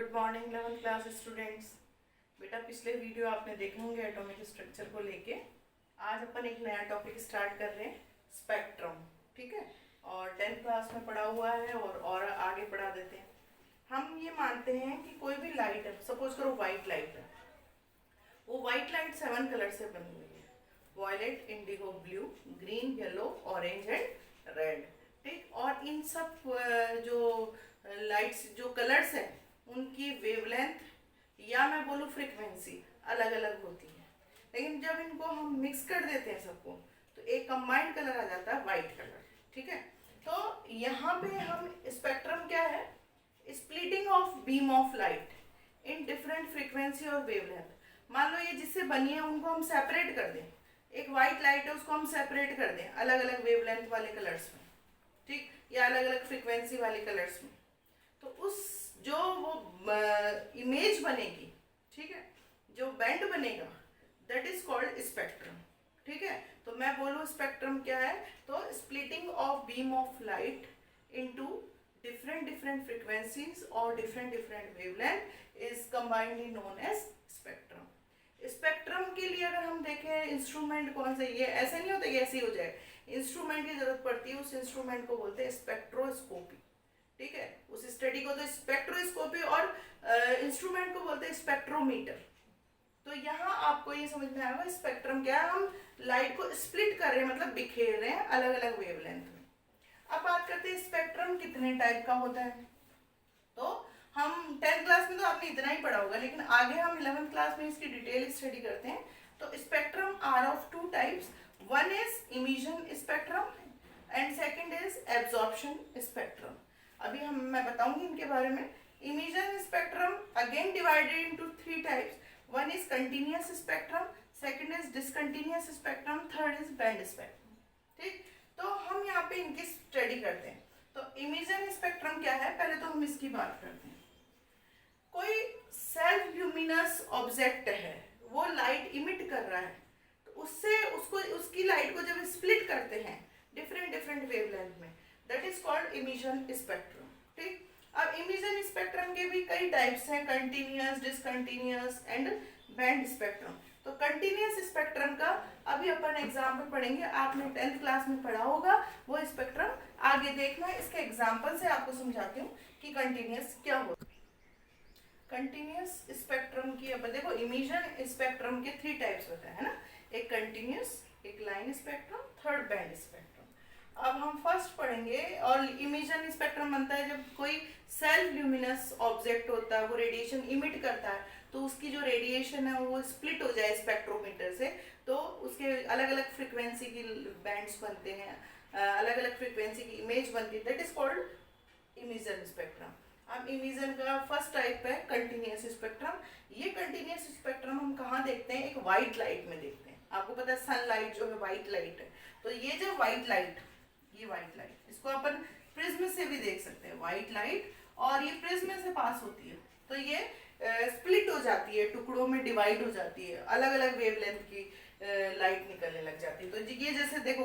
Good morning 11th class students. बेटा पिछले video आपने देखे होंगे एटॉमिक स्ट्रक्चर को लेके। आज अपन एक नया टॉपिक स्टार्ट कर रहे हैं, स्पेक्ट्रम। ठीक है, और 10th क्लास में पढ़ा हुआ है और आगे पढ़ा देते हैं। हम ये मानते हैं कि कोई भी लाइट है, सपोज करो वाइट लाइट है, वो वाइट लाइट 7 कलर से बनी हुई है, violet, indigo, blue, green, yellow, orange and red. ठीक, और इन सब जो लाइट्स जो कलर्स हैं उनकी वेवलेंथ या मैं बोलूँ फ्रीक्वेंसी अलग अलग होती है, लेकिन जब इनको हम मिक्स कर देते हैं सबको तो एक कंबाइंड कलर आ जाता है वाइट कलर। ठीक है, तो यहाँ पे हम स्पेक्ट्रम क्या है, splitting of beam of light in different frequency और वेवलेंथ। मान लो ये जिससे बनी है उनको हम सेपरेट कर दें, एक वाइट लाइट है उसको हम सेपरेट कर दें अलग अलग वेवलेंथ वाले कलर्स में, ठीक, या अलग अलग फ्रीक्वेंसी वाले कलर्स में, तो उस जो वो इमेज बनेगी, ठीक है, जो बैंड बनेगा, दैट इज कॉल्ड स्पेक्ट्रम। ठीक है, तो मैं बोलूँ स्पेक्ट्रम क्या है, तो splitting of beam of light into different frequencies और different wavelength is combinedly known as spectrum। Spectrum के लिए अगर हम देखें इंस्ट्रूमेंट कौन से, ये ऐसे नहीं होता कि ऐसे ही हो जाए, इंस्ट्रूमेंट की जरूरत पड़ती है, उस इंस्ट्रूमेंट को बोलते हैं स्पेक्ट्रोस्कोपी। ठीक है, उस स्टडी को तो स्पेक्ट्रोस्कोपी और इंस्ट्रूमेंट को बोलते हैं स्पेक्ट्रोमीटर। तो यहाँ आपको ये समझ में आएगा स्पेक्ट्रम क्या है, हम लाइट को स्प्लिट कर रहे हैं, मतलब बिखेर रहे हैं अलग अलग वेवलेंथ में। अब बात करते हैं स्पेक्ट्रम कितने टाइप का होता है। तो हम 10th क्लास में तो आपने इतना ही पढ़ा होगा, लेकिन आगे हम 11th क्लास में इसकी डिटेल स्टडी करते हैं। तो spectrum are of 2 types, one is emission spectrum and second is absorption spectrum. अभी मैं बताऊंगी इनके बारे में। Emission spectrum again divided into 3 types, one is continuous spectrum, second is discontinuous spectrum, third is band spectrum. ठीक, तो हम यहाँ पे इनकी स्टडी करते हैं। तो इमिशन स्पेक्ट्रम क्या है, पहले तो हम इसकी बात करते हैं। कोई सेल्फ ल्यूमिनस ऑब्जेक्ट है, वो लाइट इमिट कर रहा है, तो उससे उसको उसकी लाइट को जब स्प्लिट करते हैं डिफरेंट वेवलेंथ में, that is called emission spectrum. ठीक, अब इमिशन स्पेक्ट्रम के भी कई टाइप्स हैं, continuous, discontinuous and band spectrum. तो कंटिन्यूअस स्पेक्ट्रम का अभी अपन एग्जाम्पल पढ़ेंगे, आपने 10th क्लास में पढ़ा होगा वो स्पेक्ट्रम, आगे देखना। इसके एग्जाम्पल से आपको समझाती हूँ कि कंटिन्यूअस क्या होता है। कंटिन्यूअस स्पेक्ट्रम की अब देखो, इमिशन स्पेक्ट्रम के 3 टाइप्स होता है ना, एक कंटिन्यूअस, एक line spectrum, third band spectrum. अब हम फर्स्ट पढ़ेंगे, और इमिशन स्पेक्ट्रम बनता है जब कोई सेल्फ ल्यूमिनस ऑब्जेक्ट होता है, वो रेडिएशन इमिट करता है, तो उसकी जो रेडिएशन है वो स्प्लिट हो जाए स्पेक्ट्रोमीटर से, तो उसके अलग अलग फ्रीक्वेंसी की बैंड्स बनते हैं, अलग अलग फ्रीक्वेंसी की इमेज बनती है, that is called emission spectrum. अब इमिशन का फर्स्ट टाइप है कंटिन्यूअस स्पेक्ट्रम। ये कंटिन्यूअस स्पेक्ट्रम हम कहाँ देखते हैं, एक वाइट लाइट में देखते हैं। आपको पता है सनलाइट जो है वाइट लाइट है, तो ये जो वाइट लाइट, ये वाइट लाइट, इसको अपन प्रिज्म से भी देख सकते हैं, वाइट लाइट, और ये प्रिज्म से पास होती है, तो ये स्प्लिट हो जाती है, टुकड़ों में डिवाइड हो जाती है, अलग अलग वेवलेंथ की लाइट निकलने लग जाती है। तो ये जैसे देखो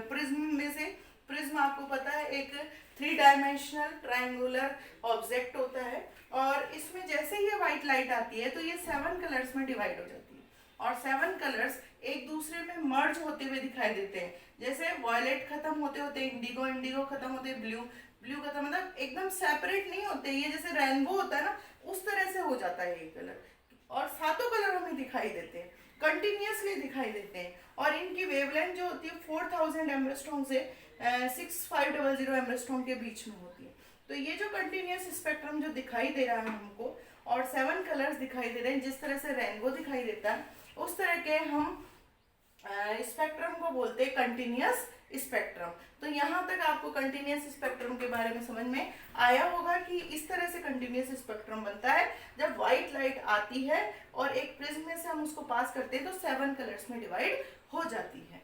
प्रिज्म में से, प्रिज्म आपको पता है एक 3 डायमेंशनल ट्रायंगुलर ऑब्जेक्ट होता है, और इसमें जैसे ही ये वाइट लाइट आती है तो ये 7 कलर्स में डिवाइड हो जाती है, और 7 कलर्स एक दूसरे में मर्ज होते हुए दिखाई देते हैं। जैसे वॉयलेट खत्म होते होते इंडिगो, इंडिगो खत्म होते ब्लू, ब्लू खत्म, मतलब एकदम सेपरेट नहीं होते, ये जैसे रेनबो होता है ना, उस तरह से हो जाता है ये कलर, और 7 कलर हमें दिखाई देते हैं, कंटिन्यूअसली दिखाई देते हैं, और इनकी वेवलेंथ जो होती है 4000 एंगस्ट्रॉम से 6500 एंगस्ट्रॉम के बीच में होती है। तो ये जो कंटिन्यूअस स्पेक्ट्रम जो दिखाई दे रहा है हमको, और 7 कलर्स दिखाई दे रहे हैं, जिस तरह से रेनबो दिखाई देता है, उस तरह के हम स्पेक्ट्रम को बोलते हैं कंटिन्यूअस स्पेक्ट्रम। तो यहाँ तक आपको कंटिन्यूअस स्पेक्ट्रम के बारे में समझ में आया होगा कि इस तरह से कंटिन्यूअस स्पेक्ट्रम बनता है जब व्हाइट लाइट आती है और एक प्रिज्म में से हम उसको पास करते हैं तो 7 कलर्स में डिवाइड हो जाती है।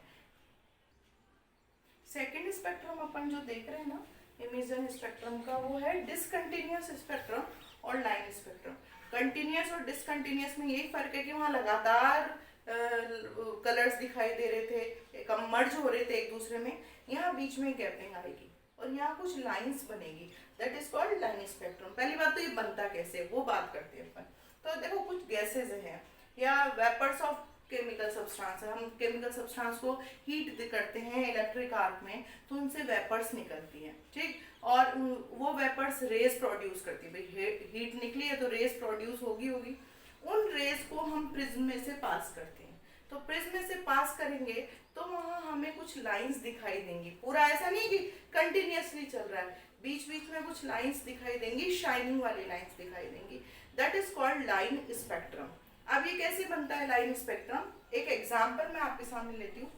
सेकेंड स्पेक्ट्रम अपन जो देख रहे हैं ना इमिशन स्पेक्ट्रम का, वो है डिसकंटिन्यूअस स्पेक्ट्रम और लाइन स्पेक्ट्रम। कंटिन्यूअस और डिसकंटिन्यूअस में यही फर्क है कि वहाँ लगातार कलर्स दिखाई दे रहे थे, मर्ज हो रहे थे एक दूसरे में, यहाँ बीच में गैपिंग आएगी। और यहाँ कुछ लाइंस बनेगी, that is called line spectrum. पहली बात तो ये बनता कैसे है वो बात करते हैं अपन। तो देखो कुछ गैसेज हैं या वेपर्स ऑफ केमिकल सब्सटेंस है, हम केमिकल सब्सटेंस को हीट करते हैं इलेक्ट्रिक आर्क में, तो उनसे वेपर्स निकलती हैं, ठीक। और वो वेपर्स रेज प्रोड्यूस करती है, भाई हीट निकली है तो रेज प्रोड्यूस होगी होगी। उन रेज को हम प्रिज्म में से पास करते हैं, तो प्रिज्म में से पास करेंगे तो वहां हमें कुछ लाइंस दिखाई देंगी। पूरा ऐसा नहीं कि कंटिन्यूअसली चल रहा है, बीच बीच में कुछ लाइंस दिखाई देंगी, शाइनिंग वाली लाइंस दिखाई देंगी, that is called line spectrum. अब ये कैसे बनता है लाइन स्पेक्ट्रम, एक एग्जांपल मैं आपके सामने लेती हूँ।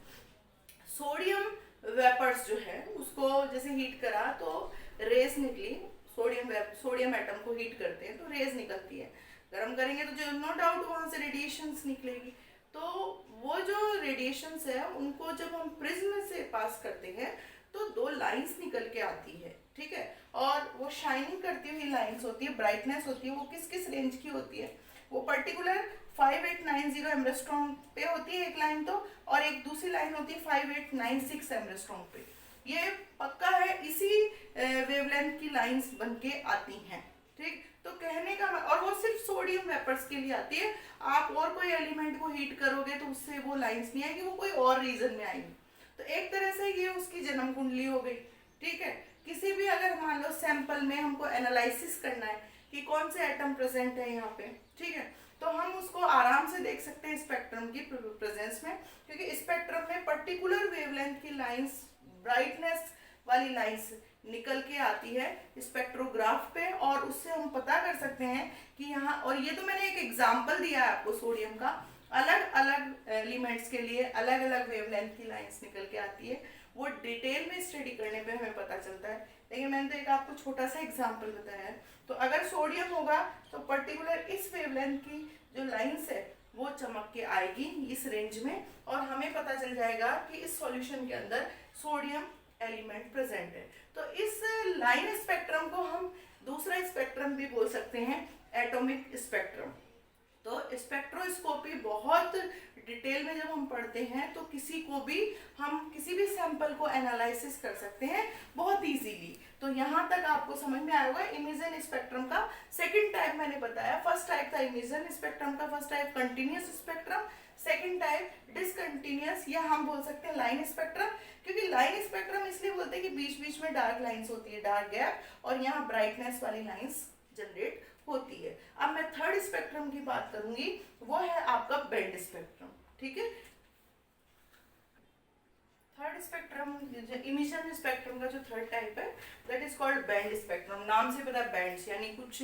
सोडियम वेपर्स जो है उसको जैसे हीट करा तो रेस निकली, सोडियम एटम को हीट करते हैं तो रेस निकलती है, गर्म करेंगे तो जो नो डाउट वहां से रेडिएशंस निकलेगी। तो वो जो रेडिएशंस है उनको जब हम प्रिज्म से पास करते हैं तो दो लाइंस निकल के आती है, ठीक है। और वो शाइनिंग करती हुई लाइंस होती है, ब्राइटनेस होती है, वो किस किस रेंज की होती है, वो पर्टिकुलर 5890 एम्ब्रेस्ट्रॉन पे होती है एक लाइन, तो और एक दूसरी लाइन होती है 5896 एम्ब्रेस्ट्रॉन पे। ये पक्का है, इसी वेवलेंथ की लाइंस बन के आती हैं, ठीक। तो कहने का, और वो सिर्फ सोडियम वेपर्स के लिए आती है, आप और कोई एलिमेंट को हीट करोगे तो उससे वो लाइंस नहीं आएगी, वो कोई और रीजन में आएगी। तो एक तरह से ये उसकी जन्म कुंडली हो गई, ठीक है। किसी भी अगर मान लो सैंपल में हमको एनालिसिस करना है कि कौन से एटम प्रेजेंट है यहाँ पे, ठीक है, तो हम उसको आराम से देख सकते हैं स्पेक्ट्रम की प्रेजेंस में, क्योंकि स्पेक्ट्रम में पर्टिकुलर वेवलेंथ की लाइंस, ब्राइटनेस वाली लाइंस निकल के आती है स्पेक्ट्रोग्राफ पे, और उससे हम पता कर सकते हैं कि यहाँ, और ये तो मैंने एक एग्जांपल दिया है आपको सोडियम का, अलग अलग एलिमेंट्स के लिए अलग अलग वेवलेंथ की लाइंस निकल के आती है, वो डिटेल में स्टडी करने पे हमें पता चलता है। लेकिन मैंने तो एक आपको छोटा सा एग्जांपल बताया है। तो अगर सोडियम होगा तो पर्टिकुलर इस वेवलेंथ की जो लाइंस है वो चमक के आएगी इस रेंज में, और हमें पता चल जाएगा कि इस सॉल्यूशन के अंदर सोडियम एलिमेंट प्रेजेंट है। तो इस लाइन स्पेक्ट्रम को हम दूसरा स्पेक्ट्रम भी बोल सकते हैं, एटॉमिक स्पेक्ट्रम। तो स्पेक्ट्रोस्कोपी बहुत डिटेल में जब हम पढ़ते हैं तो हम किसी भी सैंपल को एनालिसिस कर सकते हैं बहुत इजीली। तो यहाँ तक आपको समझ में आया होगा। इमेजन स्पेक्ट्रम का सेकंड टाइप मैंने बताया, फर्स्ट टाइप था इमेजन स्पेक्ट्रम का, first type continuous spectrum, second type discontinuous, या हम बोल सकते हैं लाइन स्पेक्ट्रम। क्योंकि लाइन स्पेक्ट्रम इसलिए बोलते हैं कि बीच बीच में डार्क लाइंस होती है, डार्क गैप, और यहाँ ब्राइटनेस वाली लाइंस जनरेट होती है। अब मैं थर्ड स्पेक्ट्रम की बात करूंगी, वो है आपका बैंड स्पेक्ट्रम, ठीक है। थर्ड स्पेक्ट्रम, इमिशन स्पेक्ट्रम का जो थर्ड टाइप है that is called band spectrum. नाम से पता है बैंड्स, यानी कुछ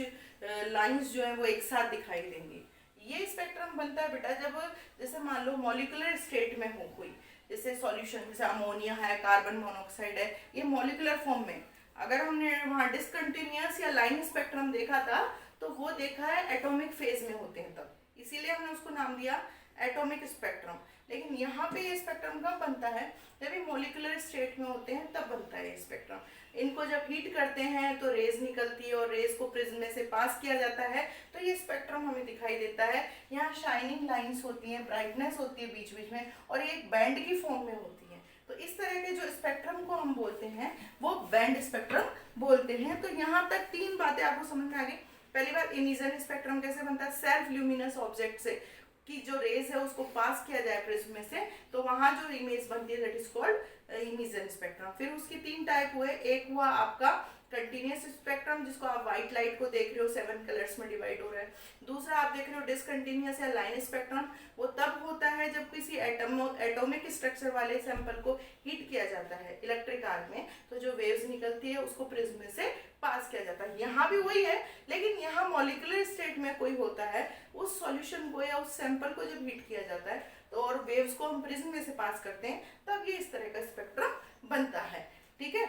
लाइंस जो है वो एक साथ दिखाई देंगी। ये स्पेक्ट्रम बनता है बेटा जब, जैसे मान लो मॉलिक्यूलर स्टेट में हो कोई, जैसे सॉल्यूशन, जैसे अमोनिया है, कार्बन मोनोऑक्साइड है, ये मॉलिक्यूलर फॉर्म में, अगर हमने वहाँ डिसकंटिन्यूअस या लाइन स्पेक्ट्रम देखा था तो वो देखा है एटॉमिक फेज में होते हैं तब, इसीलिए हमने उसको नाम दिया एटॉमिक स्पेक्ट्रम। लेकिन यहाँ पे ये स्पेक्ट्रम कब बनता है, जब ये मॉलिक्यूलर स्टेट में होते हैं तब बनता है ये स्पेक्ट्रम। इनको जब हीट करते हैं तो रेज निकलती है और रेज को प्रिज्म में से पास किया जाता है तो ये स्पेक्ट्रम हमें दिखाई देता है। यहाँ शाइनिंग लाइंस होती हैं, ब्राइटनेस होती है बीच बीच में, और ये एक बैंड की फॉर्म में होती है। तो इस तरह के जो स्पेक्ट्रम को हम बोलते हैं वो बैंड स्पेक्ट्रम बोलते हैं। तो यहाँ तक तीन बातें आपको समझ में आ गई। पहली बार इमिशन स्पेक्ट्रम कैसे बनता है, सेल्फ ल्यूमिनस ऑब्जेक्ट से की जो रेज है उसको पास किया जाए प्रिज्म में से तो वहां जो इमेज बनती है that is called emission spectrum. फिर उसके तीन टाइप हुए, एक हुआ आपका कंटिन्यूअस स्पेक्ट्रम जिसको आप व्हाइट लाइट को देख रहे हो 7 कलर्स में डिवाइड हो रहा है। दूसरा आप देख रहे हो डिसकंटिन्यूअस या लाइन स्पेक्ट्रम, वो तब होता है जब किसी एटॉमिक स्ट्रक्चर वाले सैंपल को हीट किया जाता है इलेक्ट्रिक आर्क में, तो जो वेव्स निकलती है उसको प्रिज्म में से पास किया जाता है। यहाँ भी वही है, लेकिन यहाँ मॉलिक्यूलर स्टेट में कोई होता है, उस सॉल्यूशन को या उस सैंपल को जब हीट किया जाता है तो और वेव्स को हम प्रिज्म में से पास करते हैं तब ये इस तरह का स्पेक्ट्रम बनता है, ठीक है।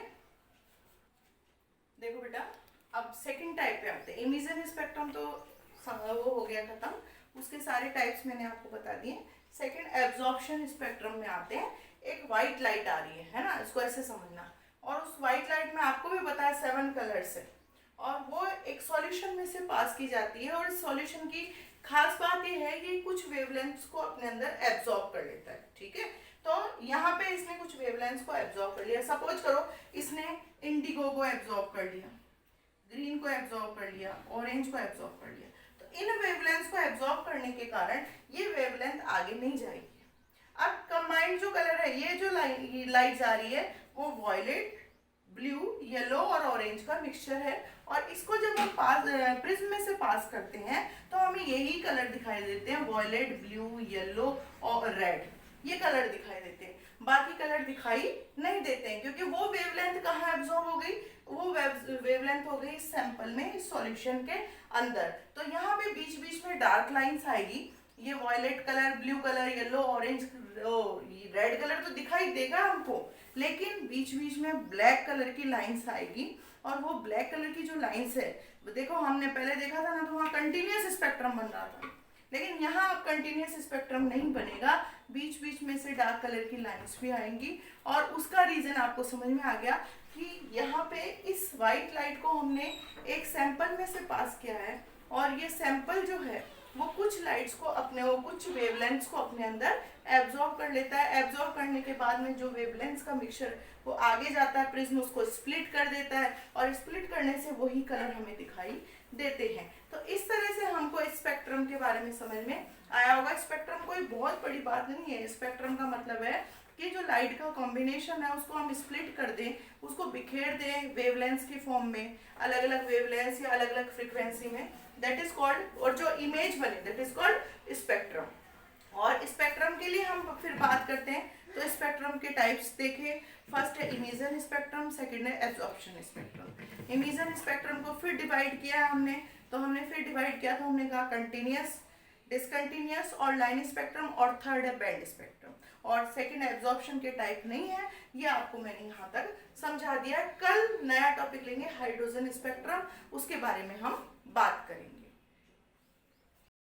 देखो बेटा, अब सेकंड टाइप पे आते हैं। इमिशन स्पेक्ट्रम तो वो हो गया खत्म, उसके सारे टाइप्स मैंने आपको बता दिए। सेकंड एब्जॉर्प्शन स्पेक्ट्रम में आते हैं। एक व्हाइट लाइट आ रही है ना, इसको ऐसे समझना, और उस व्हाइट लाइट में आपको भी पता है 7 कलर्स है, और वो एक सॉल्यूशन में से पास की जाती है, और इस सॉल्यूशन की खास बात ये है ये कुछ वेवलेंथ्स को अपने अंदर एब्जॉर्ब कर लेता है, ठीक है। तो यहाँ पे इसने कुछ वेवलेंथ्स को एब्जॉर्ब कर लिया। सपोज करो इसने इंडिगो को एब्जॉर्ब कर लिया, ग्रीन को एब्जॉर्ब कर लिया, ऑरेंज को एब्जॉर्ब कर लिया। तो इन वेवलेंथ्स को एब्जॉर्ब करने के कारण ये वेवलेंथ आगे नहीं जाएगी। अब कंबाइंड जो कलर है, ये जो लाइट जा रही है वो वॉयलेट, ब्लू, येलो और ऑरेंज का मिक्सचर है। और इसको जब हम प्रिज्म में से पास करते हैं तो हमें यही कलर दिखाई देते हैं, वॉयलेट, ब्लू, येलो और रेड, ये कलर दिखाई देते हैं। बाकी कलर दिखाई नहीं देते हैं क्योंकि वो वेवलेंथ कहाँ एब्जॉर्ब हो गई, वो वेवलेंथ हो गई सैंपल में, इस सॉल्यूशन के अंदर। तो यहाँ पे बीच बीच में डार्क लाइंस आएगी, ये violet colour, blue colour, yellow, orange, red colour तो दिखाई देगा हमको, लेकिन बीच बीच में ब्लैक कलर की लाइंस आएगी। और वो ब्लैक कलर की जो लाइंस है, देखो हमने पहले देखा था ना, तो वहाँ कंटिन्यूअस स्पेक्ट्रम बन रहा था, लेकिन यहाँ अब कंटिन्यूअस स्पेक्ट्रम नहीं बनेगा, बीच बीच में से डार्क कलर की लाइंस भी आएंगी। और उसका रीजन आपको समझ में आ गया कि यहाँ पे इस वाइट लाइट को हमने एक सैंपल में से पास किया है, और ये सैंपल जो है वो कुछ लाइट्स को अपने, वो कुछ वेवलेंथ्स को अपने अंदर एब्जॉर्ब कर लेता है। एब्जॉर्ब करने के बाद में जो वेवलेंथ्स का मिक्सचर वो आगे जाता है, प्रिज्म उसको स्प्लिट कर देता है, और स्प्लिट करने से वही कलर हमें दिखाई देते हैं। तो इस तरह से हमको स्पेक्ट्रम के बारे में समझ में आया होगा। स्पेक्ट्रम कोई बहुत बड़ी बात नहीं है। स्पेक्ट्रम का मतलब है कि जो लाइट का कॉम्बिनेशन है उसको हम स्प्लिट कर दें, उसको बिखेर दें वेवलेंथ्स की फॉर्म में, अलग अलग वेवलेंथ्स या अलग अलग फ्रीक्वेंसी में, दैट इज कॉल्ड, और जो इमेज बने दैट इज कॉल्ड स्पेक्ट्रम। और स्पेक्ट्रम के लिए हम फिर बात करते हैं, तो स्पेक्ट्रम के टाइप्स देखें। फर्स्ट है इमिशन स्पेक्ट्रम, सेकंड है एब्जॉर्प्शन स्पेक्ट्रम। इमिशन स्पेक्ट्रम को फिर डिवाइड किया है हमने, तो हमने फिर डिवाइड किया था, हमने कहा कंटिन्यूअस, डिसकंटिन्यूअस और लाइन स्पेक्ट्रम, और थर्ड है बैंड स्पेक्ट्रम। और सेकंड एब्जॉर्प्शन के टाइप नहीं है, ये आपको मैंने यहाँ तक समझा दिया। कल नया टॉपिक लेंगे हाइड्रोजन स्पेक्ट्रम, उसके बारे में हम बात करेंगे।